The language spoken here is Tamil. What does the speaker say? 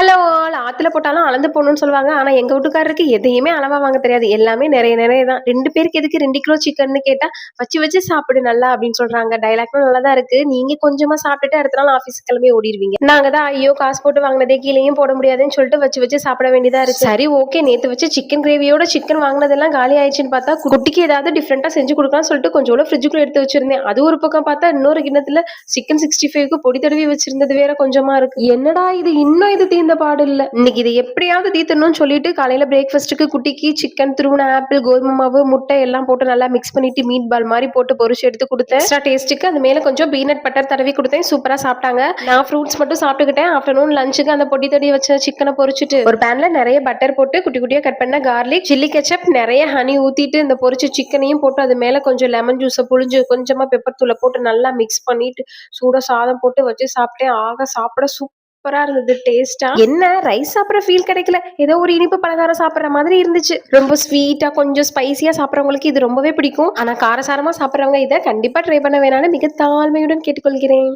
ஹலோ ஆல் ஆத்துல போட்டாலும் அளந்து போடணும்னு சொல்லுவாங்க. ஆனா எங்க வீட்டுக்காரருக்கு எதையுமே அளவா வாங்க தெரியாது. எல்லாமே நெறைய நெறைய தான். 2 பேருக்கு எதுக்கு 2 கிலோ சிக்கன்னு கேட்டா, "வச்சு வச்சு சாப்பிடு நல்லா" அப்படின்னு சொல்றாங்க. டயலாக்கும் நல்லா தான் இருக்கு. நீங்க கொஞ்சமா சாப்பிட்டுட்டு அடுத்த நாள் ஆஃபீஸ்க்கு கிளம்பி ஓடிருவீங்க. நாங்க தான் ஐயோ! காசு போட்டு வாங்குனதே கீழயும் போட முடியாதுன்னு சொல்லிட்டு வச்சு வச்சு சாப்பிட வேண்டியதா இருக்கு. சரி ஓகே நேத்து வச்ச சிக்கன் கிரேவியோட சிக்கன் வாங்குனதெல்லாம் காலி ஆயிடுச்சுன்னு பார்த்தா, குட்டிக்கு ஏதாவது டிஃபரெண்டா செஞ்சு குடுக்கலாம்னு சொல்லிட்டு கொஞ்சோண்டு ஃப்ரிட்ஜுக்குள்ள எடுத்து வச்சிருந்தேன். அது ஒரு பக்கம் பார்த்தா இன்னொரு கிண்ணத்துல சிக்கன் 65க்கு பொடி தடவி வச்சிருந்தது வேற கொஞ்சமா இருக்கு. என்னடா இது இன்னும் இது தீர்ந்த பாடு இல்ல. இன்னைக்கு இதை எப்படியாவது தீர்த்தணும்னு சொல்லிட்டு காலையில பிரேக்ஃபாஸ்ட்டுக்கு குட்டிக்கு சிக்கன், துருவன ஆப்பிள், கோதுமை மாவு, முட்டை எல்லாம் போட்டு நல்லா மிக்ஸ் பண்ணிட்டு மீட் பால் மாதிரி போட்டு பொரிச்சு எடுத்து கொடுத்தேன். எக்ஸ்ட்ரா டேஸ்ட்டுக்கு அது மேல கொஞ்சம் பீனட் பட்டர் தடவி கொடுத்தேன். சூப்பரா சாப்பிட்டாங்க. நான் ஃப்ரூட்ஸ் மட்டும் சாப்பிட்டுக்கிட்டேன். ஆஃப்டர்நூன் லஞ்சுக்கு அந்த பொடி தடி வச்ச சிக்கனை பொரிச்சிட்டு ஒரு பேன்ல நிறைய பட்டர் போட்டு குட்டி குட்டியா கட் பண்ண கார்லிக், சில்லி கெச்சப், நிறைய ஹனி ஊத்திட்டு இந்த பொரிச்ச சிக்கனையும் போட்டு அது மேல கொஞ்சம் லெமன் ஜூஸை புழிஞ்சு கொஞ்சமா பெப்பர் தூளை போட்டு நல்லா மிக்ஸ் பண்ணிட்டு சூட சாதம் போட்டு வச்சு சாப்பிட்டேன். ஆக சாப்பிட சூப்பரா இருந்தது டேஸ்டா. என்ன ரைஸ் சாப்பிட்ற ஃபீல் கிடைக்கல. ஏதோ ஒரு இனிப்பு பலகாரம் சாப்பிட்ற மாதிரி இருந்துச்சு. ரொம்ப ஸ்வீட்டா கொஞ்சம் ஸ்பைசியா சாப்பிட்றவங்களுக்கு இது ரொம்பவே பிடிக்கும். ஆனா காரசாரமா சாப்பிட்றவங்க இதை கண்டிப்பா ட்ரை பண்ண வேணாம்னு மிக தாழ்மையுடன் கேட்டுக்கொள்கிறேன்.